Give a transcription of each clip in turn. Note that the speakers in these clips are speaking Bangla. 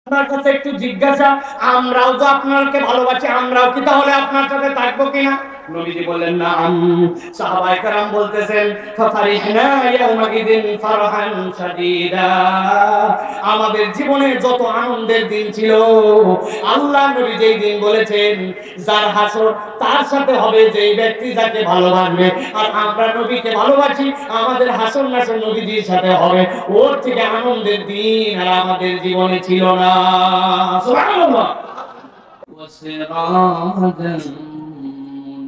আপনার কাছে একটু জিজ্ঞাসা, আমরাও তো আপনাকে ভালোবাসি, আমরাও কি তাহলে আপনার সাথে থাকবো কিনা? নবীজি বললেন নাম। সাহাবায়ে কেরাম বলতেছেন ফাফারিহনা ইয়াউমাইদিন ফারহান শাদীদা। আমাদের জীবনে যত আনন্দের দিন ছিল, আল্লাহ নবী যেই দিন বলেছেন যার হাসর তার সাথে হবে যেই ব্যক্তি যাকে ভালোবাসবে, আর আমরা নবীকে ভালোবাসি, আমাদের হাসর নাসর নবীজির সাথে হবে, ওর থেকে আনন্দের দিন আর আমাদের জীবনে ছিল না। সুবহানাল্লাহ। وسراجا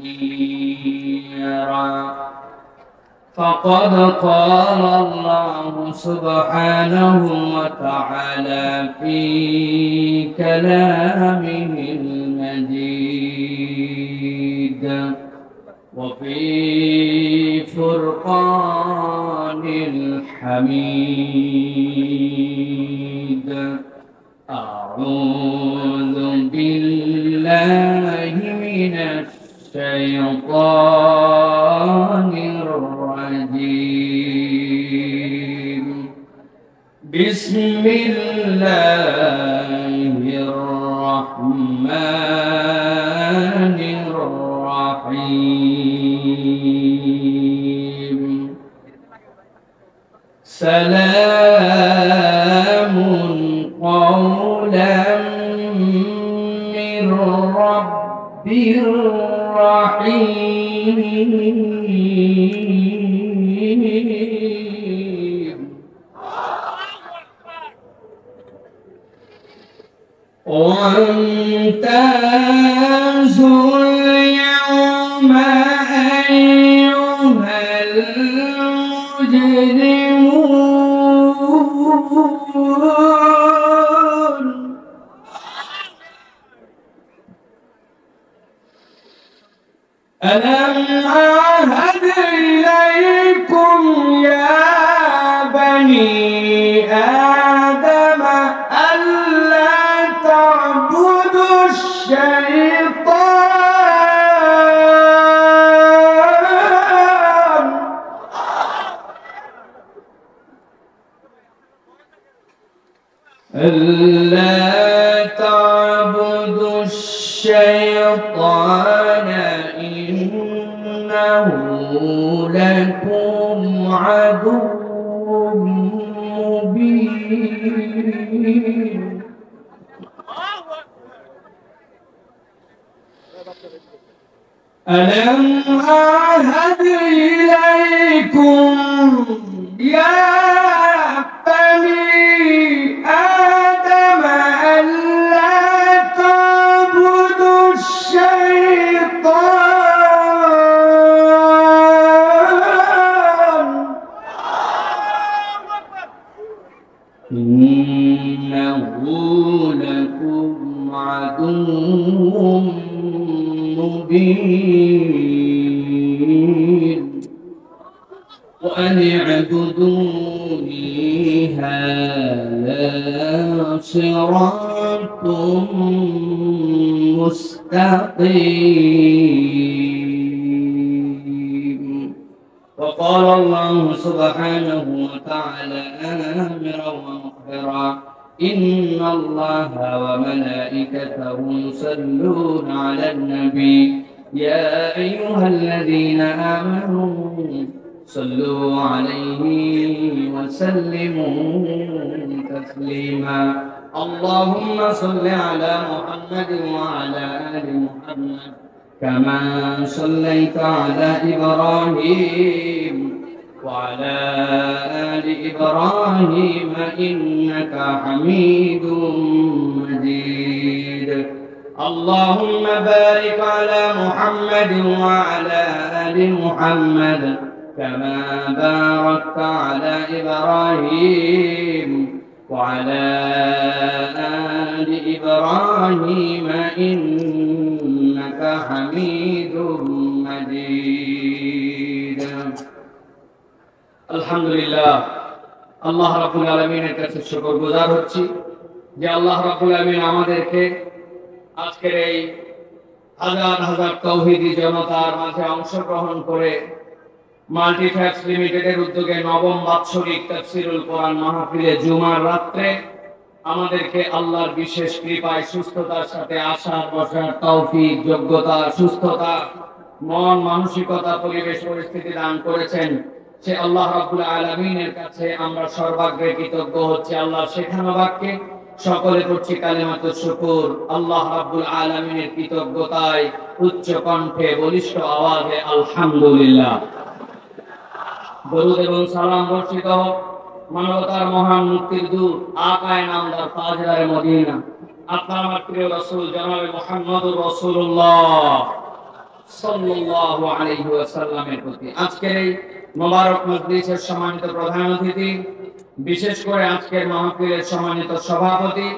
منيرا فقد قال الله سبحانه وتعالى في كلامه المجيد وفي فرقان الحميد أعوذ بالله من الشيطان الرجيم بسم الله الرحمن الرحيم سلام قولا من رب رحيم وامتازوا اليوم أيها المجرمون ألم أعهد إليكم يا بني آدم ألا تعبدوا الشيطان ألا تعبدوا الشيطان إنه لكم عدو مبين ألم أعهد إليكم يا بني آدم ألا تعبدوا الشيطان إنه لكم عدو مبين وأن اعبدوني هذا صراط مستقيم وقال الله سبحانه وتعالى آمرا ومخبرا إن الله وملائكته يصلون على النبي يا أيها الذين آمنوا صلوا عليه وسلموا تسليما اللهم صل على محمد وعلى آل محمد كما صليت على إبراهيم وعلى آل إبراهيم إنك حميد مجيد اللهم بارك على محمد وعلى آل محمد كما باركت على إبراهيم وعلى آل إبراهيم إنك حميد مجيد আলহামদুলিল্লাহ আল্লাহ রাব্বুল আলামিনের কাছে শুকরগুজার হচ্ছি যে আল্লাহ রাব্বুল আলামিন আমাদেরকে আজকের এই হাজার হাজার তাওহীদি জনতার মাঝে অংশগ্রহণ করে মাল্টিফ্যাক্স লিমিটেডের উদ্যোগে নবম বাৎসরিক তাফসীরুল কোরআন মাহফিলে জুমার রাত্রে আমাদেরকে আল্লাহর বিশেষ কৃপায় সুস্থতার সাথে আসার বসার তৌফিক, যোগ্যতা, সুস্থতা, মন মানসিকতা, পরিবেশ পরিস্থিতি দান করেছেন। সে আল্লাহ রাব্বুল আলামিনের কাছে আমরা সর্বাগ্রে কৃতজ্ঞ হচ্ছি। আল্লাহ শেখানো বাক্যে সকলে করছি কালিমাতুশ শুকর। আল্লাহ রাব্বুল আলামিনের কৃতজ্ঞতায় উচ্চ কণ্ঠে বলিষ্ঠ আওয়াজে আলহামদুলিল্লাহ। দরুদ এবং সালাম বর্ষিত হোক মানবতার মহান মুক্তির দূত আকায়ে নামদার তাজদারে মদিনা আপনার আমার প্রিয় রাসূল জনাবে মুহাম্মদুর রাসূলুল্লাহ সাল্লাল্লাহু আলাইহি ওয়াসাল্লামের প্রতি। আজকের এই মোবারক মজলিসের সম্মানিত প্রধান অতিথি, বিশেষ করে আজকের মাহফিলের সম্মানিত সভাপতি,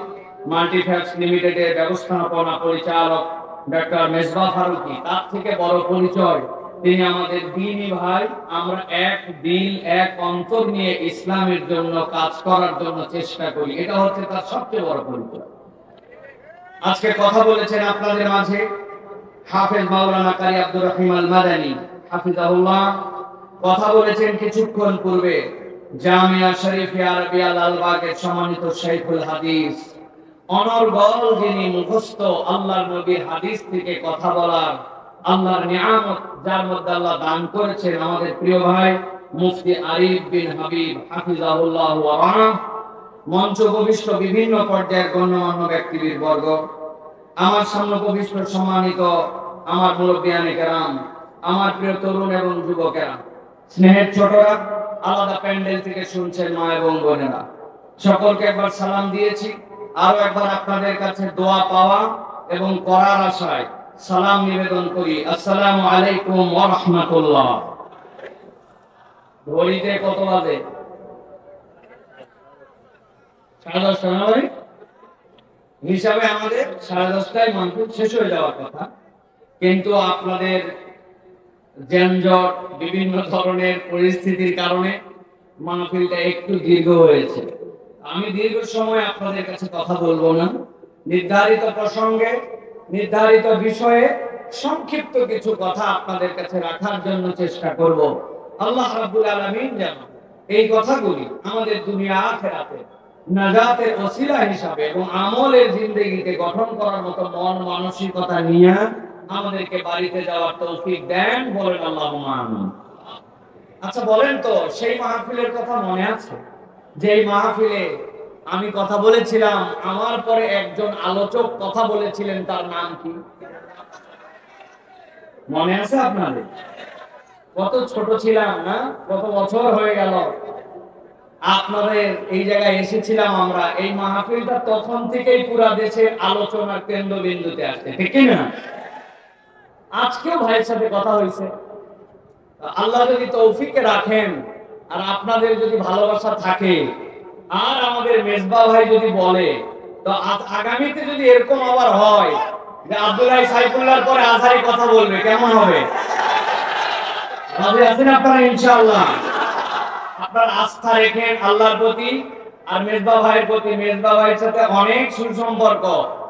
মাল্টিফ্যাক্স লিমিটেডের ব্যবস্থাপনা পরিচালক ডক্টর মেজবা ফারুকী, তার থেকে বড় পরিচয় তিনি আমাদের দ্বীনি ভাই। আমরা এক দিল এক অন্তর নিয়ে ইসলামের জন্য কাজ করার জন্য চেষ্টা করি, এটা হচ্ছে তার সবচেয়ে বড় পরিচয়। আজকে কথা বলেছেন আপনাদের মাঝে হাফেজ মাওলানা কারি আব্দুর রহিম আল মাদানী হাফিজাহুল্লাহ। কথা বলেছেন কিছুক্ষণ পূর্বে জামিয়া শরীফিয়া আরবিয়া লালবাগের সম্মানিত শাইখুল হাদিস, অনর্গল যিনি মুখস্থ আল্লাহর নবীর হাদিস থেকে কথা বলার আল্লাহর নিয়ামত যার মধ্যে আল্লাহ দান করেছেন, আমাদের প্রিয় ভাই মুফতি আরিফ বিন হাবিব হাফিজাহুল্লাহ ওয়া রাহ। মঞ্চ উপবিষ্ট বিভিন্ন পর্যায়ের গণ্যমান্য ব্যক্তিবর্গ, আমার সামনে উপবিষ্ট সম্মানিত আমার মুরব্বিয়ানে কেরাম, আমার প্রিয় তরুণ এবং যুবকেরা, স্নেহের ছোটরা, আলাদা প্যান্ডেল থেকে শুনছেন মা এবং বোনেরা, সকলকে একবার সালাম দিয়েছি। আরো একবার আপনাদের কাছে দোয়া পাওয়া এবং করার আশায় সালাম নিবেদন করি। আসসালামু আলাইকুম ওয়া রাহমাতুল্লাহ। ঘড়িতে কত বাজে? 10:30 না ভাই? হিসাবে আমাদের 10:30টায় মাহফিল শেষ হয়ে যাওয়ার কথা, কিন্তু আপনাদের যানজট, বিভিন্ন ধরনের পরিস্থিতির কারণে মাহফিলটা একটু দীর্ঘ হয়েছে। আমি দীর্ঘ সময় আপনাদের কাছে কথা বলবো না, নির্ধারিত প্রসঙ্গে নির্ধারিত বিষয়ে সংক্ষিপ্ত কিছু কথা আপনাদের কাছে রাখার জন্য চেষ্টা করব। আল্লাহ রাব্বুল আলামিন যেন এই কথাগুলি আমাদের দুনিয়া আখিরাতে নাজাতের ওসিলা হিসাবে এবং আমলের জিন্দেগিতে গঠন করার মতো মন মানসিকতা নিয়ে আমাদেরকে বাড়িতে যাওয়ার তৌফিক দেন, বলেন আল্লাহুম্মা আমিন। আচ্ছা বলেন তো, সেই মাহফিলের কথা মনে আছে? যে মাহফিলে আমি কথা বলেছিলাম, আমার পরে একজন আলোচক কথা বলেছিলেন, তার নাম কি মনে আছে আপনাদের? কত ছোট ছিলাম না, কত বছর হয়ে গেল আপনাদের এই জায়গায় এসেছিলাম আমরা। এই মাহফিলটা তখন থেকেই পুরা দেশের আলোচনার কেন্দ্রবিন্দুতে আসছে, ঠিক কি না? আজকেও ভাইয়ের সাথে কথা হয়েছে। আল্লাহ যদি তৌফিকে রাখেন আর আপনাদের যদি ভালোবাসা থাকে আর আমাদের মেজবা ভাই যদি বলে, তো আগামীতে যদি এরকম আবার হয় যে আব্দুল্লাহ সাইফুল্লাহর পরে আজহারি কথা বলবে, কেমন হবে? রাজি আছেন আপনারা? ইনশাআল্লাহ আপনার আস্থা রেখেন আল্লাহর প্রতি আর মেজবা ভাইয়ের প্রতি। মেজবা ভাইয়ের সাথে অনেক সুসম্পর্ক,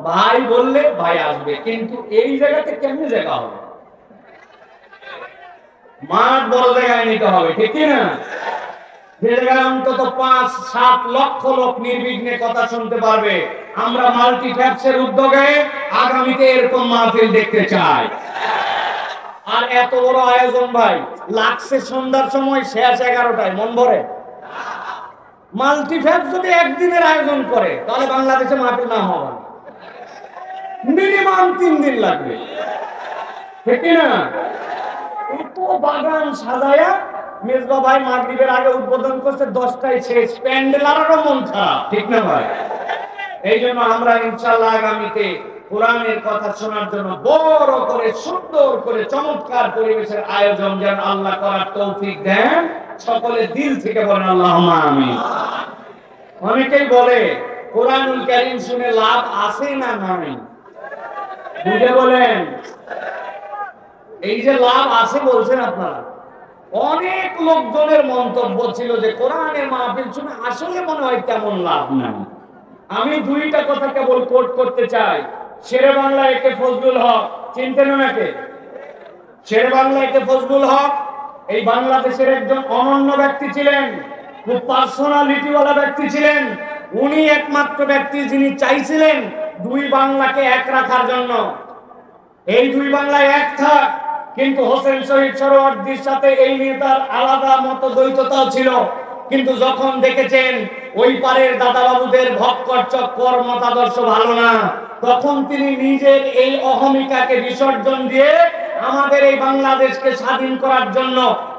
ভাই বললে ভাই আসবে, কিন্তু এই জায়গাতে কেমন জায়গা হবে? মাঠ বড় জায়গায় নিতে হবে, ঠিক কি না? যে জায়গায় অন্তত 5-7 লক্ষ লোক নির্বিঘ্নে কথা শুনতে পারবে। আমরা মাল্টিফ্যাক্সের উদ্যোগে আগামীতে এরকম মাহফিল দেখতে চাই। আর এত বড় আয়োজন ভাই, লাগছে সন্ধ্যার সময়, শেষ 11টায়, মন ভরে? মাল্টিফ্যাক্স যদি একদিনের আয়োজন করে তাহলে বাংলাদেশে মাহফিল না হওয়া মিনিমাম 3 দিন লাগবে, ঠিক না? এত বাগান সাজায়া মেজবা ভাই মাগরিবের আগে উদ্বোধন করছে, 10টায় শেষ, প্যান্ডেল আরো মন খারাপ, ঠিক না ভাই? এই জন্য আমরা ইনশাআল্লাহ আগামীতে কোরআনের কথা শোনার জন্য বড় করে সুন্দর করে চমৎকার পরিবেশের আয়োজন যেন আল্লাহ করার তৌফিক দেন, সকলে দিল থেকে বলেন আল্লাহুম্মা আমিন। অনেকেই বলে কোরআনুল কারীম শুনে লাভ আছে না নাই? বুঝে বলেন। এই যে লাভ আছে বলছেন আপনারা, অনেক লোকজনের মন্তব্য ছিল যে কোরআনের মাহফিল শুনে আসলে মনে হয় তেমন লাভ নাই। আমি 2টা কথা কেবল কোট করতে চাই। শেরে বাংলা একে ফজলুল হক, চিনতেন ওনাকে? শেরে বাংলা একে ফজলুল হক এই বাংলাদেশের একজন অনন্য ব্যক্তি ছিলেন, খুব পার্সোনালিটিওয়ালা ব্যক্তি ছিলেন। উনি একমাত্র ব্যক্তি যিনি চাইছিলেন দুই বাংলাকে এক রাখার জন্য। এই দুই বাংলায় এক থাক, কিন্তু হোসেন শহীদ সোহরাওয়ার্দীর সাথে এই নেতার আলাদা মতদ্বৈততাও ছিল। কিন্তু যখন দেখেছেন ওই পারের দাদাবাবুদের ভক্কর চক্কর মতাদর্শ ভালো না, তখন তিনি নিজের এই অহমিকাকে বিসর্জন দিয়ে আমাদের এই বাংলাদেশকে স্বাধীন করার জন্য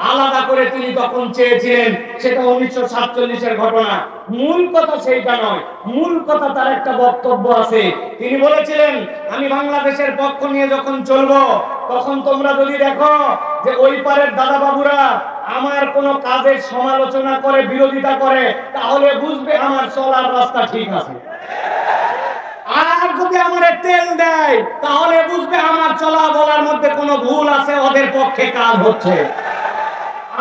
আলাদা করে তিনি তখন চেয়েছিলেন। সেটা 1947-এর ঘটনা। মূল কথা সেইটা নয়, মূল কথা তার একটা বক্তব্য আছে। তিনি বলেছিলেন, আমি বাংলাদেশের পক্ষ নিয়ে যখন চলবো, তখন তোমরা যদি দেখো যে ওই পারের দাদাবাবুরা আমার কোন কাজের সমালোচনা করে, বিরোধিতা করে, তাহলে বুঝবে আমার চলার রাস্তা ঠিক আছে। আর যদি আমার তেল দেয়, তাহলে বুঝবে আমার চলা বলার মধ্যে কোনো ভুল আছে, ওদের পক্ষে কাজ হচ্ছে।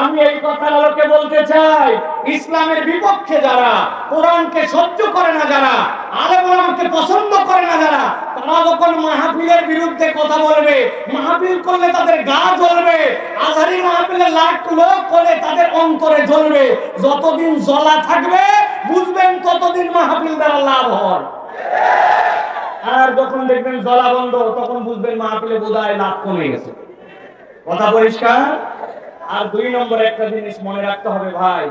আমি এই কথা আলোকে বলতে চাই, ইসলামের বিপক্ষে যারা, কোরআনকে সহ্য করে না যারা, আলেম ওলামাকে পছন্দ করে না যারা, তারা যখন মাহফিলের বিরুদ্ধে কথা বলবে, মাহফিল করলে তাদের গা জ্বলবে, আজহারি মাহফিলে লাখ লোক করে তাদের অন্তরে জ্বলবে। যতদিন জ্বলা থাকবে বুঝবেন ততদিন মাহফিল দ্বারা লাভ হয়। আর যখন দেখবেন জ্বলা বন্ধ, তখন বুঝবেন মাহফিলে বোধহয় লাভ কমে গেছে। কথা পরিষ্কার? আর দুই নম্বর একটা জিনিস মনে রাখতে হবে ভাই,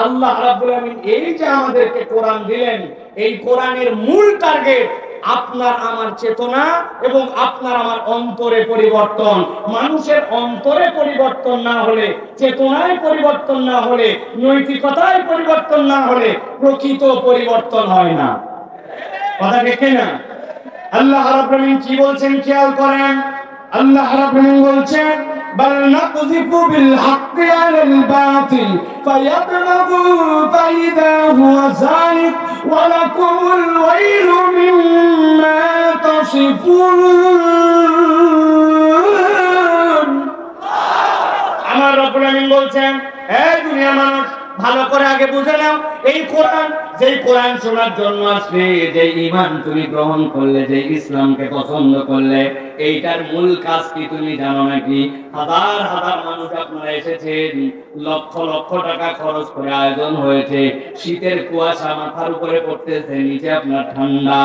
আল্লাহ রাব্বুল আলামিন এই যে আমাদেরকে কোরআন দিলেন, এই কোরআনের মূল টার্গেট আপনার আমার চেতনা এবং আপনার আমার অন্তরে পরিবর্তন। মানুষের অন্তরে পরিবর্তন না হলে, চেতনায় পরিবর্তন না হলে, নৈতিকতায় পরিবর্তন না হলে প্রকৃত পরিবর্তন হয় না। কথা দেখে না? আল্লাহ রাব্বুল আলামিন কি বলছেন খেয়াল করেন। আল্লাহ রাব্বুল আলামিন বলছেন, বাল নাকযিফু বিল হাক্কি আলাল বাতিল ফায়াদমাগু ফাইদা হুয়া যালিক ওয়া লাকুমুল ওয়াইলু মিম্মা তাসিফুন। আমার রাব্বুল আলামিন বলছেন, হে দুনিয়ার মানুষ, ভালো করে আগে বুঝে নাও, এই কোরআন, যেই কোরআন শোনার জন্য আসলে, যে ঈমান তুমি গ্রহণ করলে, যে ইসলামকে পছন্দ করলে, এইটার মূল কাজ কি তুমি জানো নাকি? হাজার হাজার মানুষ আপনারা এসেছেন, লক্ষ লক্ষ টাকা খরচ করে আয়োজন হয়েছে, শীতের কুয়াশা মাথার উপরে পড়তেছে, নিচে আপনার ঠান্ডা,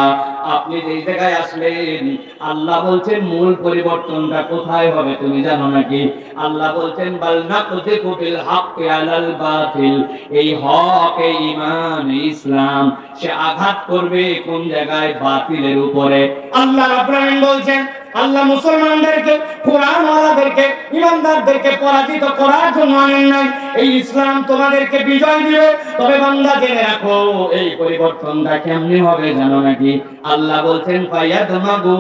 আপনি যেই জায়গায় আসলেন, আল্লাহ বলছেন মূল পরিবর্তনটা কোথায় হবে তুমি জানো নাকি? আল্লাহ বলছেন, বাল নাকযিফু বিল হাক্কি আলাল বাতিল, এই হক, এই ঈমান, ইসলাম, সে আঘাত করবে কোন জায়গায়? বাতিলের উপরে। আল্লাহ রাব্বুল আলামিন বলছেন, আল্লাহ মুসলমানদেরকে, কোরআনওয়ালাদেরকে, ঈমানদারদেরকে পরাজিত করার জন্য আনেন নাই, এই ইসলাম তোমাদেরকে বিজয় দিবে। তবে বান্দা জেনে রাখো, এই পরিবর্তনটা কেমনে হবে জানো নাকি? আল্লাহ বলছেন, ফায়াদমাগু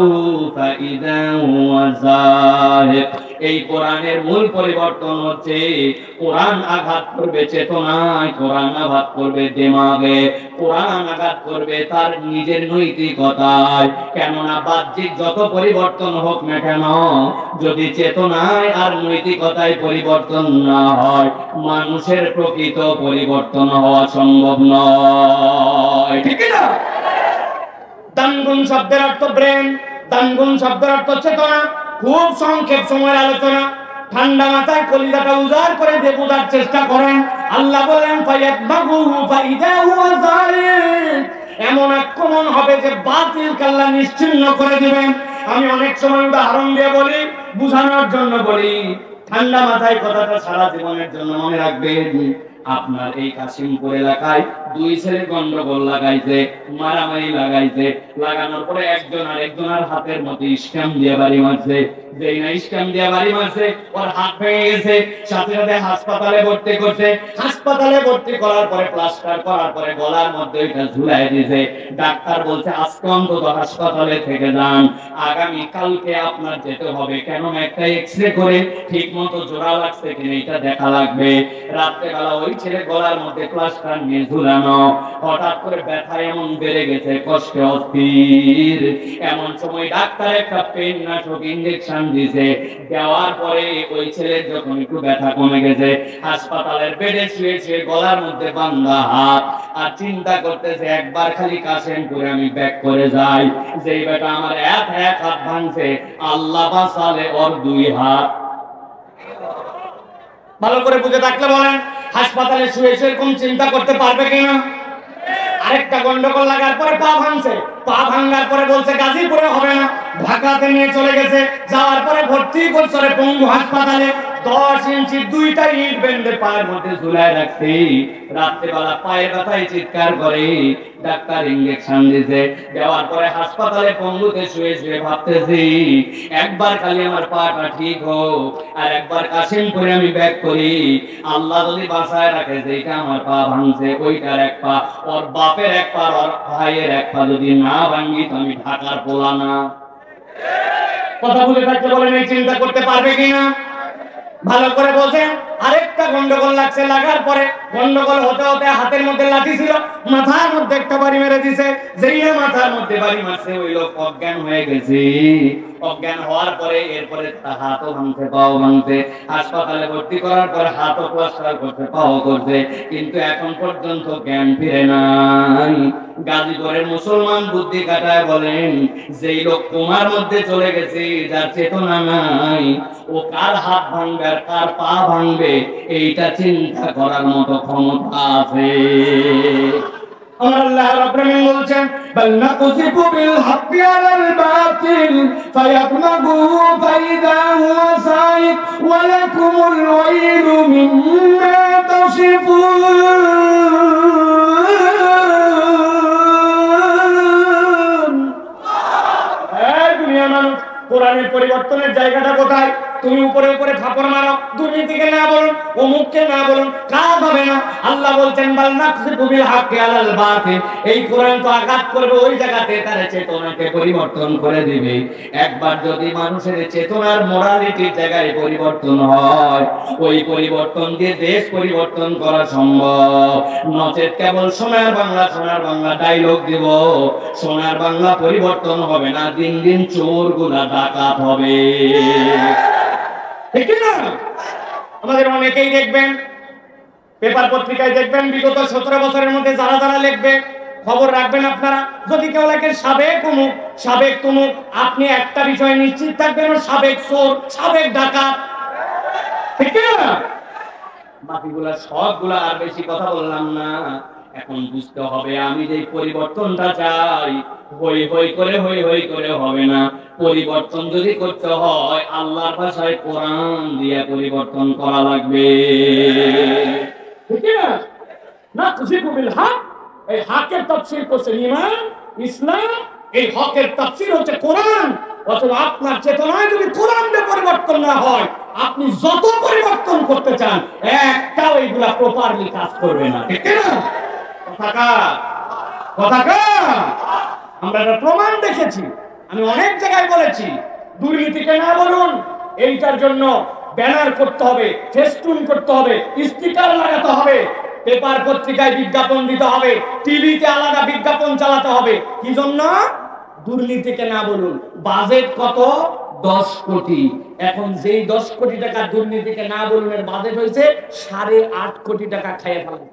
ফাইদা হুয়া যালিক, এই কোরআনের মূল পরিবর্তন হচ্ছে কোরআন আঘাত করবে চেতনায়, কোরআন আঘাত করবে দিমাগে, কোরআন আঘাত করবে তার নিজের নৈতিকতায়। কেননা বাহ্যিক যত পরিবর্তন হোক না কেন, যদি চেতনায় আর নৈতিকতায় পরিবর্তন না হয়, মানুষের প্রকৃত পরিবর্তন হওয়া সম্ভব নয়। ঠিক না? দানগুন শব্দের অর্থ ব্রেন, দানগুন শব্দের অর্থ চেতনা। খুব সংক্ষেপ সময়ের আলোচনা, ঠান্ডা মাথায় কলিজাটা উজাড় করে দিয়ে বোঝার চেষ্টা করেন। আল্লাহ বলেন, ফায়াদমাগু ফাইদা হুয়া যালিক, এমন আক্রমণ হবে যে বাতিলকে আল্লাহ নিশ্চিহ্ন করে দিবেন। আমি অনেক সময় উদাহরণ দিয়ে বলি, বুঝানোর জন্য বলি, ঠান্ডা মাথায় কথাটা সারা জীবনের জন্য মনে রাখবেন। আপনার এই কাশিমপুর এলাকায় দুই ছেলে গন্ডগোল লাগাইছে, মারামারি লাগাইছে, লাগানোর পরে একজন আরেকজনের হাতের মধ্যে স্ট্যাম্প দিয়ে বাড়ি মারছে। যেই না স্ট্যাম্প দিয়ে বাড়ি মারছে, ওর হাত ভেঙে গেছে, সাথে সাথে হাসপাতালে ভর্তি করছে। হাসপাতালে ভর্তি করার পরে প্লাস্টার করার পরে গলার মধ্যে এটা ঝুলাই দিয়েছে। ডাক্তার বলছে, আজকে অন্তত হাসপাতালে থেকে যান, আগামী কালকে আপনার যেতে হবে, কেন একটা এক্সরে করে ঠিক মতো জোড়া লাগছে কিনা এটা দেখা লাগবে। রাত্রেবেলা ওই ছেলে গলার মধ্যে প্লাস্টার নিয়ে ঝুলানো, হঠাৎ করে ব্যথা এমন বেড়ে গেছে, কষ্টে অস্থির। এমন সময় ডাক্তার একটা পেন নাশক ইনজেকশন দিয়েছে, দেওয়ার পরে ওই ছেলের যখন একটু ব্যথা কমে গেছে, হাসপাতালের বেডে শুয়েছে, গলার মধ্যে বান্ধা হাত, আর চিন্তা করতেছে একবার খালি কাশেম করে আমি ব্যাক করে যাই, যেই বেটা আমার এক হাত ভাঙছে, আল্লাহ বাঁচালে ওর দুই হাত। ভালো করে বুঝে থাকলে বলেন, হাসপাতালে শুয়ে এরকম চিন্তা করতে পারবে কিনা? আর আরেকটা গন্ডগোল লাগার পরে পা ভাঙছে, পা ভাঙার পরে বলছে গাজীপুরে হবে না, ঢাকাতে নিয়ে চলে গেছে। যাওয়ার পরে ভর্তি করছে পঙ্গু হাসপাতালে। 10 ইঞ্চি 2টা ইট বেঁধে পায়ের মধ্যে ঝুলায় রাখছে। রাত্রেবেলা পায়ের ব্যথায় চিৎকার করে, ডাক্তার ইঞ্জেকশন দিতে দেওয়ার পরে হাসপাতালে পঙ্গুতে শুয়ে শুয়ে ভাবতেছি একবার খালি আমার পাটা ঠিক হোক, আর একবার কাশিমপুরে আমি ব্যাক করি। আল্লাহ যদি বাঁচায় রাখে যে এটা আমার পা ভাঙছে, ওইটার এক পা, ওর বাপের এক পা, ওর ভাইয়ের এক পা যদি না ভাঙি তো আমি ঢাকার পোলা না। কথা বলে থাকতে বলেন এই চিন্তা করতে পারবে কিনা ভালো করে বোঝেন। আরেকটা গন্ডগোল লাগছে, লাগার পরে গন্ডগোল হতে হতে হাতের মধ্যে লাঠি ছিল, মাথার মধ্যে একটা বাড়ি মেরে দিছে। যেই মাথার মধ্যে বাড়ি মারছে ওই লোক অজ্ঞান হয়ে গেছে। অজ্ঞান হওয়ার পরে এরপরে হাতও ভাঙতে, পাও ভাঙতে, হাসপাতালে ভর্তি করার পরে হাতও প্লাস্টার করতে, পাও করতে, কিন্তু এখন পর্যন্ত জ্ঞান ফিরে নাই। গাজীপুরের মুসলমান বুদ্ধি কাটায় বলেন যেই লোক তোমার মধ্যে চলে গেছে, যার চেতনা নাই, ও কার হাত ভাঙবে আর কার পা ভাঙবে এইটা চিন্তা করার মতো ক্ষমতা আছে। আমার আল্লাহ রাব্বুল আলামিন বলছেন বাল নাকুযিবু বিল হাক্কি আলাল বাতিল ফায়াবলগু ফাইদা হুয়া সাইক ওয়া লাকুমুল ওয়াইলু মিম্মা তাসিফুন। এই দুনিয়ার মানুষ, কোরআনের পরিবর্তনের জায়গাটা কোথায়? তুমি উপরে উপরে থাপড় মারো, দুর্নীতিকে না বলুন, অমুককে না বলুন, কাজ হবে না। আল্লাহ বলছেন বাল নাকযিবু বিল হাক্কি আলাল বাতিল, এই কোরআন তো আঘাত করবে ওই জায়গাতে তার চেতনাকে পরিবর্তন করে দিবে। একবার যদি মানুষের চেতনার মোরালিটির জায়গায় পরিবর্তন হয়, ওই পরিবর্তন দিয়ে দেশ পরিবর্তন করা সম্ভব। নচেত কেবল সোনার বাংলা ডায়লগ দিব, সোনার বাংলা পরিবর্তন হবে না, দিন দিন চোরগুলা ডাকাত হবে। ঠিক না? আমাদের অনেকেই দেখবেন পেপার পত্রিকায় দেখবেন বিগত 17 বছরের মধ্যে যারা যারা লিখবে, খবর রাখবেন আপনারা, যদি কেউ লেখে সাবেক অমুক, সাবেক তমুক, আপনি একটা বিষয় নিশ্চিত থাকবেন ও সাবেক চোর, সাবেক ডাকাত। ঠিক না? বাকিগুলা সবগুলা আর বেশি কথা বললাম না। এখন বুঝতে হবে আমি যে পরিবর্তনটা চাই, হই হই করে হবে না। পরিবর্তন যদি করতে হয় আল্লাহর ভাষায় কোরআন দিয়ে পরিবর্তন করা লাগবে। ঠিক না? নাকযিবু বিল হক, এই হকের তাফসীর করছে ঈমান, ইসলাম, এই হকের তাফসীর হচ্ছে কোরআন। অথবা আপনার চেতনায় যদি কোরআন দিয়ে পরিবর্তন না হয়, আপনি যত পরিবর্তন করতে চান একটাও এইগুলা প্রপারলি কাজ করবে না। ঠিক না? কথা আমরা একটা প্রমাণ দেখেছি, আমি অনেক জায়গায় বলেছি দুর্নীতিকে না বলুন, এইটার জন্য ব্যানার করতে হবে, ফেস্টুন করতে হবে, স্টিকার লাগাতে হবে, পেপার পত্রিকায় বিজ্ঞাপন দিতে হবে, টিভিতে আলাদা বিজ্ঞাপন চালাতে হবে। কি জন্য? দুর্নীতিকে না বলুন। বাজেট কত? 10 কোটি। এখন যেই 10 কোটি টাকা দুর্নীতিকে না বলুন এর বাজেট হয়েছে 8.5 কোটি টাকা খাইয়ে ফেলে।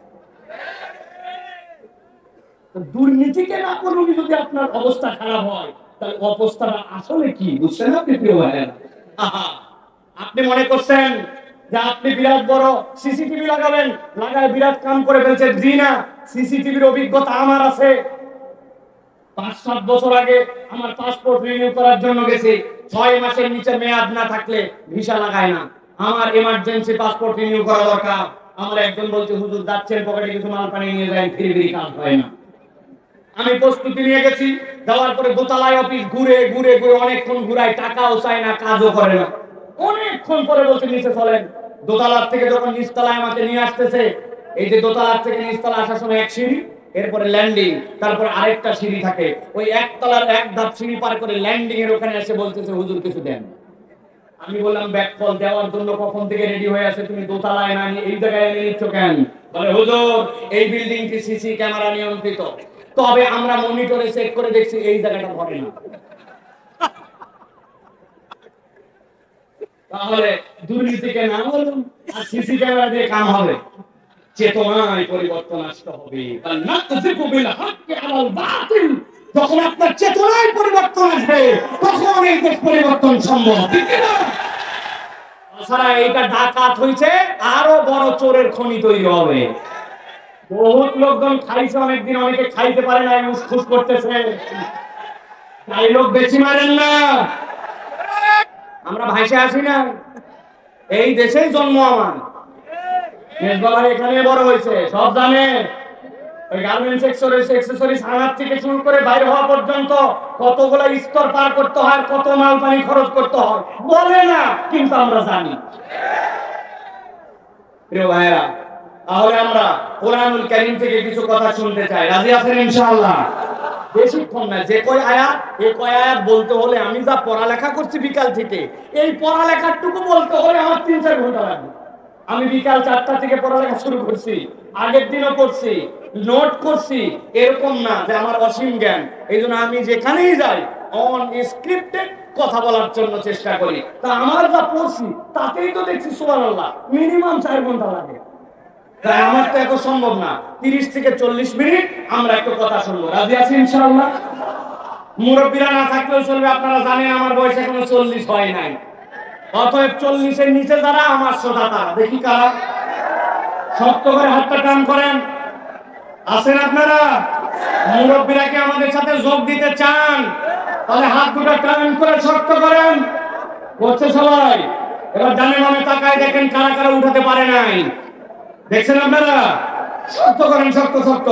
দুর্নীতিকে না বলুন যদি আপনার অবস্থা খারাপ হয়, তাহলে অবস্থাটা আসলে কি বুঝছেন আপনি প্রিয় ভাইয়েরা? আপনি মনে করছেন যে আপনি বিরাট বড় সিসিটিভি লাগাবেন, লাগায় বিরাট কাম করে ফেলছেন। জি না, সিসিটিভির অভিজ্ঞতা আমার আছে। 5-7 বছর আগে আমার পাসপোর্ট রিনিউ করার জন্য গেছি, 6 মাসের নিচে মেয়াদ না থাকলে ভিসা লাগায় না। আমার এমার্জেন্সি পাসপোর্ট রিনিউ করা দরকার। আমার একজন বলছে হুজুর যাচ্ছেন পকেটে কিছু মাল পানি নিয়ে যান, ফিরে কাজ হয় না। আমি প্রস্তুতি নিয়ে গেছি, যাওয়ার পরে দোতলায় অফিস ঘুরে অনেকক্ষণ ঘুরাই, টাকাও চায় না, কাজও করে না। অনেকক্ষণ পরে বলছে নিচে চলেন। দোতলার থেকে যখন নিচতলায় আমাকে নিয়ে আসতেছে, এই যে দোতলার থেকে নিচতলা আসার সময় এক সিঁড়ি, এরপরে ল্যান্ডিং, তারপরে আরেকটা সিঁড়ি থাকে, ওই একতলার এক ধাপ সিঁড়ি পার করে ল্যান্ডিং এর ওখানে এসে বলতেছে হুজুর কিছু দেন। আমি বললাম ব্যাক কল দেওয়ার জন্য কখন থেকে রেডি হয়ে আছে, তুমি দোতলায় না এই জায়গায় এনে নিচ্ছ কেন? বলে হুজুর এই বিল্ডিংটি সিসি ক্যামেরা নিয়ন্ত্রিত, তবে আমরা মনিটরে চেক করে দেখছি এই জায়গাটা ভরে না। তাহলে দুর্নীতিকে না বলুন আর সিসি ক্যামেরা দিয়ে কাম হবে। চেতনায় পরিবর্তন আসতে হবে। যখন আপনার চেতনায় পরিবর্তন আসবে তখন এই দেশ পরিবর্তন সম্ভব। ঠিক না? তাছাড়া এইটা ডাকাত হয়েছে, আরো বড় চোরের খনি তৈরি হবে। বহুত লোকজন খাইছে অনেকদিন, অনেকে খাইতে পারে না, উসখুস করতেছে। তাই লোক বেশি মারেন না। আমরা ভাইসে আসি না, এই দেশেই জন্ম আমার, মেজবাবার এখানে বড় হয়েছে, সব জানে। ওই গার্মেন্টস এক্সেসরিজ আনার থেকে শুরু করে বাইরে হওয়া পর্যন্ত কতগুলো স্তর পার করতে হয়, কত মাল পানি খরচ করতে হয় বলে না, কিন্তু আমরা জানি। প্রিয় ভাইরা, তাহলে আমরা কোরআনুল কারীম থেকে কিছু কথা শুনতে চাই। রাজি আছেন ইনশাআল্লাহ? বেশিক্ষণ না, যে কয় আয়াত, এই কয় আয়াত বলতে হলে আমি যা পড়ালেখা করছি বিকাল থেকে, এই পড়ালেখাটুকু বলতে হলে আমার 3-4 ঘন্টা লাগবে। আমি বিকাল 4টা থেকে পড়ালেখা শুরু করছি, আগের দিনও করছি, নোট করছি, এরকম না যে আমার অসীম জ্ঞান। এই জন্য আমি যেখানেই যাই অন স্ক্রিপ্টেড কথা বলার জন্য চেষ্টা করি। তা আমার যা পড়ছি তাতেই তো দেখছি সুবহানাল্লাহ মিনিমাম 4 ঘন্টা লাগে। তাই আমার তো এত সম্ভব না, 30 থেকে 40 মিনিট আমরা একটু কথা শুনবো। রাজি আছি ইনশাআল্লাহ? মুরব্বীরা না থাকলেও চলবে, আপনারা জানেন আমার বয়স এখনো 40 হয় নাই। অতএব 40-এর নিচে যারা আমার শ্রোতা, তারা দেখি কারা, শক্ত করে হাতটা টান করেন। আছেন আপনারা? মুরব্বীরা কি আমাদের সাথে যোগ দিতে চান? তাহলে হাত দুটো টান করে শক্ত করেন। করছে সবাই? এবার ডানে বামে তাকায় দেখেন কারা কারা উঠাতে পারে নাই। দেখছেন আপনারা? শক্ত করেন, শক্ত শক্ত।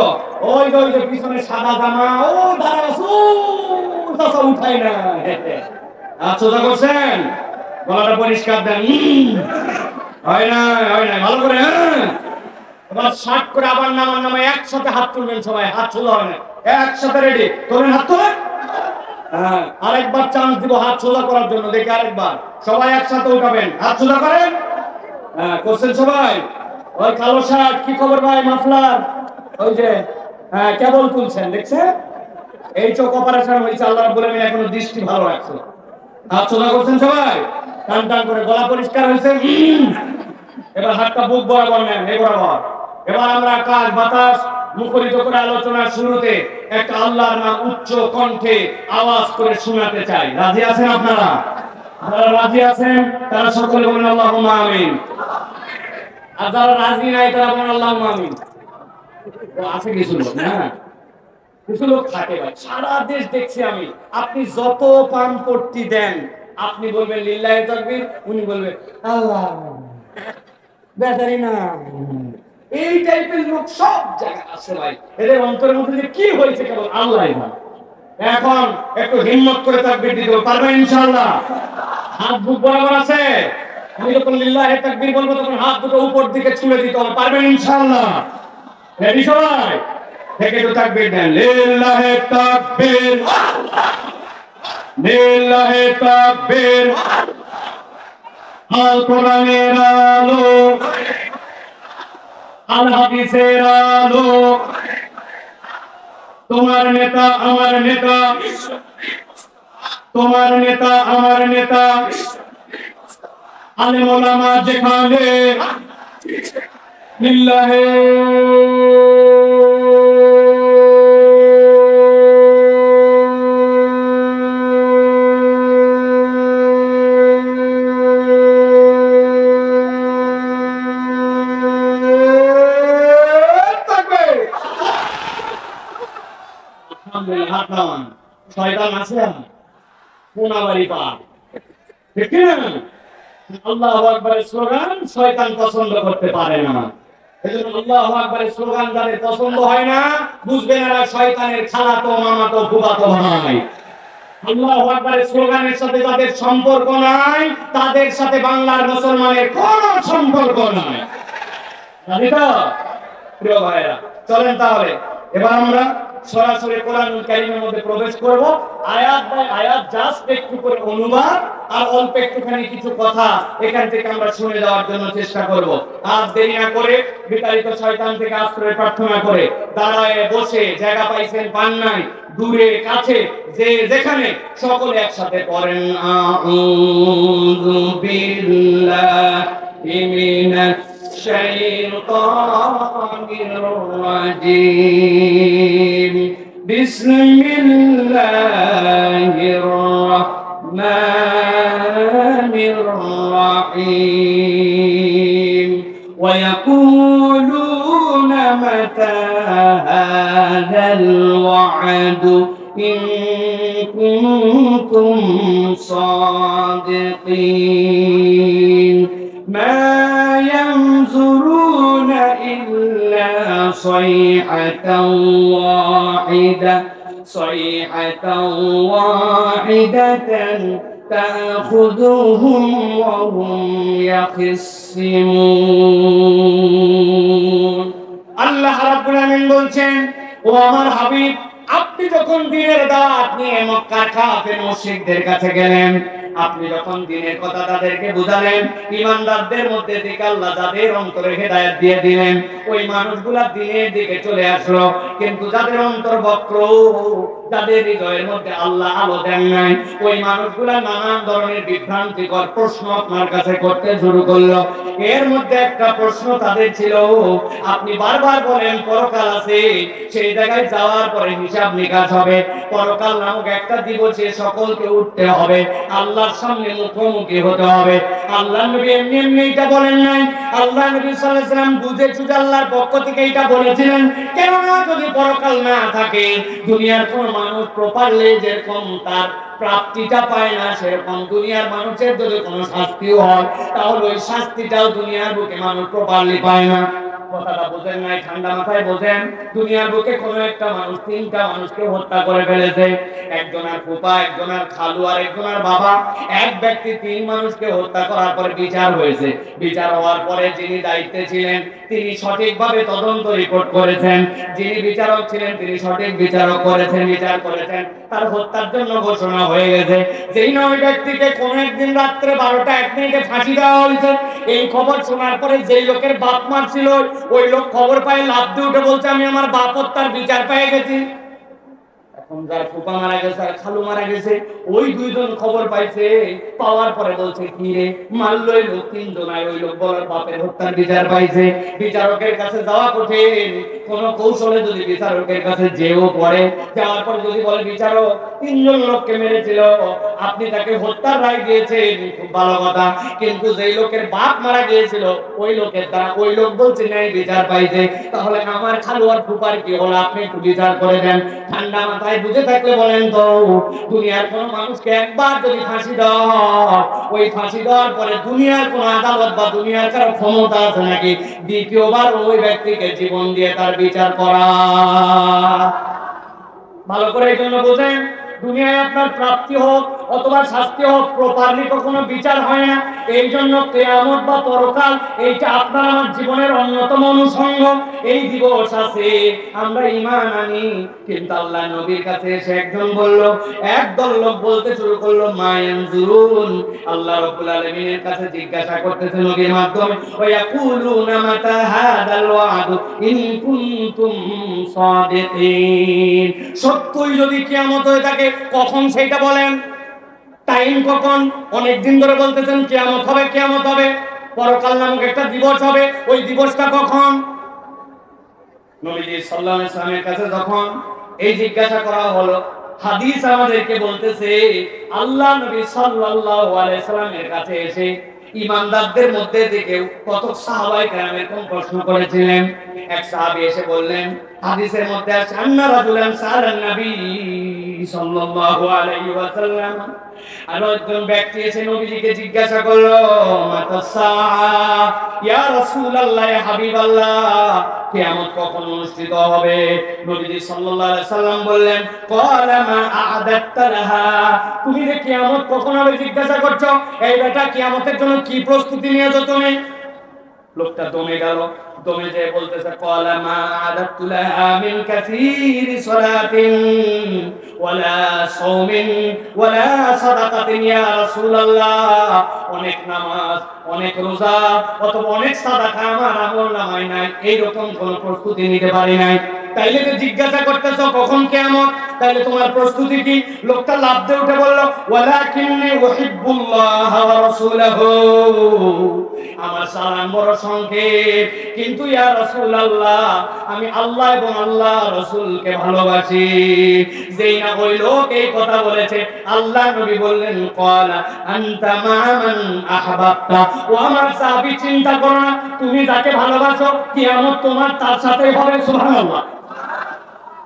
ওই যে পিছনে সাদা জামা, ও দাঁড়া, উঠাই না। সোজা করছেন, গলাটা পরিষ্কার দেন। হয় না, ভালো করে। এবার শার্ট করে আবার নামা একসাথে হাত তুলবেন সবাই, হাত সোজা হয় না, একসাথে রেডি তোলেন, হাত তোলেন। হ্যাঁ, আরেকবার চান্স দিব হাত সোজা করার জন্য, দেখি আরেকবার সবাই একসাথে উঠাবেন, হাত সোজা করেন। হ্যাঁ, করছেন সবাই? ওই কালো শার্ট, কি খবর ভাই? মাফলার, ওই যে হ্যাঁ কেবল তুলছেন, দেখছেন? এই চোখ অপারেশন হয়েছে, আল্লাহ বলে এখনো দৃষ্টি ভালো রাখছে। হাত সোজা করছেন সবাই, টান টান করে, গলা পরিষ্কার হয়েছে। এবার হাতটা বুক বরাবর নেন, এই বরাবর। এবার আমরা আকাশ বাতাস মুখরিত করে আলোচনার শুরুতে একটা আল্লাহর নাম উচ্চ কণ্ঠে আওয়াজ করে শোনাতে চাই। রাজি আছেন আপনারা? যারা রাজি আছেন তারা সকলে বলেন আল্লাহুম্মা আমিন। আর যারা রাজি নাই তারা বলেন আল্লাহুম্মা আমিন। তো আছে কিছু লোক, না কিছু লোক থাকে ভাই, সারা দেশ দেখছি আমি। আপনি যত পান পট্টি দেন, আপনি বলবেন লিল্লাহি তাকবীর, উনি বলবেন আল্লাহ ব্যাটারি না। এই টাইপের লোক সব জায়গায় আছে ভাই। এদের অন্তরের মধ্যে যে কি হয়েছে কেবল আল্লাহই জানে। এখন একটু হিম্মত করে তাকবীর দিতে পারবেন ইনশাআল্লাহ? হাত বুক বরাবর আছে। আমি যখন লিল্লাহি তাকবীর বলবো তখন হাত দুটো উপর দিকে ছুঁড়ে দিতে হবে, পারবেন ইনশাআল্লাহ? রেডি সবাই? থেকে তো তাকবীর দেন, লিল্লাহি তাকবীর, লিল্লাহি তাকবীর। আল কোরআনের আলো, আল হাদিসের আলো, তোমার নেতা আমার নেতা, তোমার নেতা আমার নেতা, আলেম ওলামা যেখানে, লিল্লাহি শয়তান আছে কোনাবাড়ি পার, ঠিক না? আল্লাহু আকবারের স্লোগান শয়তান পছন্দ করতে পারে না। এজন্য আল্লাহু আকবারের স্লোগান যাদের পছন্দ হয় না, বুঝবেন এরা শয়তানের খালাতো মামাতো ফুফাতো ভাই। আল্লাহু আকবারের স্লোগানের সাথে যাদের সম্পর্ক নাই, তাদের সাথে বাংলার মুসলমানের কোনো সম্পর্ক নাই। জানি তো প্রিয় ভাইরা? চলেন তাহলে এবার আমরা সরাসরি কোরআনুল কারীমের মধ্যে প্রবেশ করব। আয়াত বাই আয়াত জাস্ট একটু করে অনুবাদ আর অল্প একটুখানি কিছু কথা এখান থেকে আমরা শুনে যাওয়ার জন্য চেষ্টা করব। আর দেরি না করে বিতাড়িত শয়তান থেকে আশ্রয় প্রার্থনা করে দাঁড়ায় বসে, জায়গা পাইছেন পান নাই, দূরে কাছে যে যেখানে, সকলে একসাথে পড়েন আউযু বিল্লাহি মিনাশ শাইতানির রাজীম। বিসমিল্লাহির রাহমানির রাহিম। ওয়া ইয়াকুলুনা মাতা بعد إن كنتم صادقين ما ينظرون إلا صيحة واحدة تأخذهم وهم يخصمون আল্লাহ রাব্বুল আলামিন বলছেন, ও আমার হাবিব, আপনি যখন দ্বীনের দাওয়াত নিয়ে মক্কার কাফের মুশরিকদের কাছে গেলেন, আপনি যখন দ্বীনের কথা তাদেরকে বুঝালেন, ঈমানদারদের মধ্যে থেকে আল্লাহ যাদের অন্তরে হেদায়েত দিয়ে দিলেন, ওই মানুষগুলা দ্বীনের দিকে চলে আসলো। কিন্তু যাদের অন্তর বক্র, যাদের হৃদয়ের মধ্যে আল্লাহ আলো দেন নাই, ওই মানুষগুলা নানান ধরনের বিভ্রান্তিকর প্রশ্ন আপনার কাছে করতে শুরু করলো। এর মধ্যে একটা প্রশ্ন তাদের ছিল, আপনি বারবার বলেন পরকাল আছে, সেই জায়গায় যাওয়ার পরে হিসাব নিকাশ হবে, পরকাল নামক একটা দিবসে সকলকে উঠতে হবে, আল্লাহর সামনে মুখোমুখি হতে হবে। আল্লাহ নবী এমনি এমনি এটা বলেন নাই, আল্লাহ নবী সাল্লাল্লাহু আলাইহি ওয়াসাল্লাম বুঝে সুঝে আল্লাহর পক্ষ থেকে এটা বলেছিলেন। কেননা যদি পরকাল না থাকে, দুনিয়ার কোন মানুষ প্রপারলি যেরকম তার প্রাপ্তিটা পায় না, সেরকম দুনিয়ার মানুষের যদি কোনো শাস্তিও হয়, তাহলে ওই শাস্তিটাও দুনিয়ার বুকে মানুষ প্রপারলি পায় না। কথাটা বোঝেন নাই? ঠান্ডা মাথায় বোঝেন। দুনিয়ার বুকে কোনো একটা মানুষ তিনটা মানুষকে হত্যা করে ফেলেছে, একজনের ফুপা, একজনের খালু আর একজনের বাবা। এক ব্যক্তি তিন মানুষকে হত্যা করার পরে বিচার হয়েছে। বিচার হওয়ার পরে যিনি দায়িত্বে ছিলেন তিনি সঠিকভাবে তদন্ত রিপোর্ট করেছেন, যিনি বিচারক ছিলেন তিনি সঠিক বিচারক করেছেন, বিচার করেছেন, তার হত্যার জন্য ঘোষণা হয়ে গেছে। যেই না ওই ব্যক্তিকে কোন একদিন রাত্রে 12টা 1 মিনিটে ফাঁসি দেওয়া হয়েছে, এই খবর শোনার পরে যেই লোকের বাপ মার ছিল, ওই লোক খবর পায় লাফ দিয়ে উঠে বলছে, আমি আমার বাপ হত্যার বিচার পেয়ে গেছি। এখন যার ফুপা মারা গেছে আর খালু মারা গেছে, ওই দুইজন খবর পাইছে, পাওয়ার পরে বলছে, কি রে মারলো এই লোক তিনজন, আর ওই লোক বলার বাপের হত্যার বিচার পাইছে। বিচারকের কাছে যাওয়া কঠিন, কোন কৌশলে যদি বিচারকের কাছে যেও পড়ে, যাওয়ার পর যদি বলে, বিচারক তিনজন লোককে মেরেছিল, আপনি তাকে হত্যার রায় দিয়েছেন, খুব ভালো কথা, কিন্তু যেই লোকের বাপ মারা গিয়েছিল ওই লোকের দ্বারা ওই লোক বলছে ন্যায় বিচার পাইছে, তাহলে আমার খালু আর ফুপার কি হলো, আপনি একটু বিচার করে দেন। ঠান্ডা মাথায় বুঝে থাকলে বলেন তো, দুনিয়ার কোন মানুষকে একবার যদি ফাঁসি দেওয়া, ওই ফাঁসি দেওয়ার পরে দুনিয়ার কোন আদালত বা দুনিয়ার কারো ক্ষমতা আছে নাকি দ্বিতীয়বার ওই ব্যক্তিকে জীবন দিয়ে তার বিচার করা? ভালো করে এই জন্য বোঝেন, দুনিয়ায় আপনার প্রাপ্তি হোক অথবা শাস্তি হোক, প্রপারলি কখনো বিচার হয় না। এই জন্য কিয়ামত বা পরকাল এইটা আপনার আমার জীবনের অন্যতম অনুষঙ্গ। এই দিবস আছে, আমরা ঈমান আনি, কিন্তু আল্লাহ নবীর কাছে এসে একজন বলল, একদল লোক বলতে শুরু করলো, মা ইয়ানজুরুন, আল্লাহ রাব্বুল আলামিনের কাছে জিজ্ঞাসা করতেছে নবীর মাধ্যমে, ওয়া ইয়াকুলুনা মাতা হাদাল ওয়াদ ইন কুনতুম সাদিকিন, সত্যই যদি কিয়ামত হয়ে থাকে কখন সেটা বলেন, টাইম কখন? অনেকদিন ধরে বলতেছেন কিয়ামত হবে, কিয়ামত হবে, পরকাল নামক একটা দিবস হবে, ওই দিবসটা কখন? নবীজি সাল্লাল্লাহু আলাইহি ওয়াসাল্লামের কাছে যখন এই জিজ্ঞাসা করা হলো, হাদিস আমাদেরকে বলতেছে আল্লাহ নবী সাল্লাল্লাহু আলাইহি ওয়াসাল্লামের কাছে এসে ঈমানদারদের মধ্যে থেকে কত সাহাবায়ে কেরাম এরকম প্রশ্ন করেছিলেন। এক সাহাবী এসে বললেন, হাদিসের মধ্যে আছে, আন্না রাজুলান সালান নবী সাল্লাল্লাহু আলাইহি ওয়াসাল্লাম, আর একজন ব্যক্তি এসে নবীজিকে জিজ্ঞাসা করলো, মাতা সাআ ইয়া রাসূলুল্লাহ, ইয়া হাবিবাল্লাহ, কিয়ামত কখন অনুষ্ঠিত হবে? নবীজি সাল্লাল্লাহু আলাইহি সাল্লাম বললেন, ক্বালা মা আ'দাত্তা লাহা, তুমি যে কিয়ামত কখন হবে জিজ্ঞাসা করছো, এই বেটা কিয়ামতের জন্য কি প্রস্তুতি নিয়েছো তুমি? লোকটা দমে গেল, দমে যে বলতেছে, ক্বালা মা আ'দাত্তু লাহা মিন কাসীরি সালাতিন ওয়ালা সাওমিন ওয়ালা সাদাকাতিন ইয়া রাসূলুল্লাহ, অনেক নামাজ, অনেক রোজা অথবা অনেক সাদাকা আমার আমলনামায় নাই, এইরকম কোন প্রস্তুতি নিতে পারি নাই। তাইলে তো জিজ্ঞাসা করতেছো কখন কিয়ামত, তাইলে তোমার প্রস্তুতি কি? লোকটা লাফ দিয়ে উঠে বলল, ওয়ালাকিন্নী উহিব্বুল্লাহ ওয়া রাসূলাহু, আমার সালাম বড় সংক্ষেপ, কিন্তু ইয়া রাসূলুল্লাহ, আমি আল্লাহ এবং আল্লাহ রাসূলকে ভালোবাসি। যেই না ওই লোক এই কথা বলেছে, আল্লাহ নবী বললেন, ক্বালা আনতা মা মান আহবাবতা, ও আমার সাহাবী, চিন্তা করো না, তুমি যাকে ভালোবাসো কিয়ামত তোমার তার সাথেই হবে। সুবহানাল্লাহ।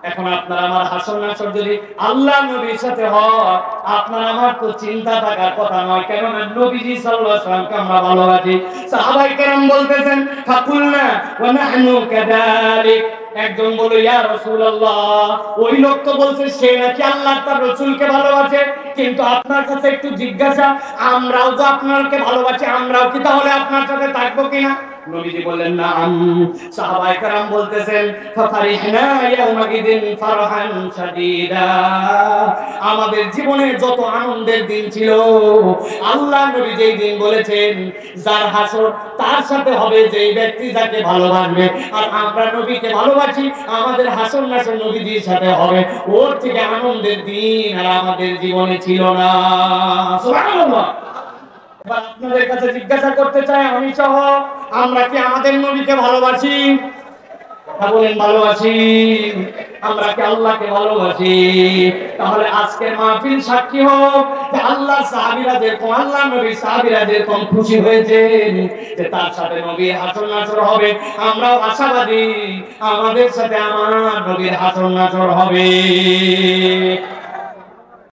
এখন আপনার আমার হাসর নাসর যদি আল্লাহ নবীর সাথে হয়, আপনার আমার তো চিন্তা থাকার কথা নয়, কেননা নবীজি সাল্লাল্লাহু আলাইহি ওয়াসাল্লামকে আমরা ভালোবাসি। সাহাবায়ে কেরাম বলতেছেন ফাকুলনা ওয়া নাহনু কাযালিক। একজন বলে ইয়া রাসূলুল্লাহ, ওই লোক তো বলছে সে নাকি আল্লাহ তার রাসূলকে ভালোবাসে, কিন্তু আপনার কাছে একটু জিজ্ঞাসা, আমরাও তো আপনাকে ভালোবাসি, আমরাও কি তাহলে আপনার সাথে থাকবো কিনা? নবীজি বললেন নাম। সাহাবায়ে কেরাম বলতেছেন ফাফারিহনা ইয়াউমাইদিন ফারহান শাদীদা। আমাদের জীবনে যত আনন্দের দিন ছিল, আল্লাহ নবী যেই দিন বলেছেন যার হাসর তার সাথে হবে যেই ব্যক্তি যাকে ভালোবাসবে, আর আমরা নবীকে ভালোবাসি, আমাদের হাসর নাসর নবীজির সাথে হবে, ওর থেকে আনন্দের দিন আর আমাদের জীবনে ছিল না। সুবহানাল্লাহ। এবার আপনাদের কাছে জিজ্ঞাসা করতে চাই, আমি সহ আমরা কি আমাদের নবীকে ভালোবাসি? কথা বলেন, ভালোবাসি? আমরা কি আল্লাহকে ভালোবাসি? তাহলে আজকের মাহফিল সাক্ষী হোক যে আল্লাহ সাহাবীরা যেরকম, আল্লাহ নবী সাহাবীরা যেরকম খুশি হয়েছেন যে তার সাথে নবীর হাসর নাসর হবে, আমরাও আশাবাদী আমাদের সাথে আমার নবীর হাসর নাসর হবে।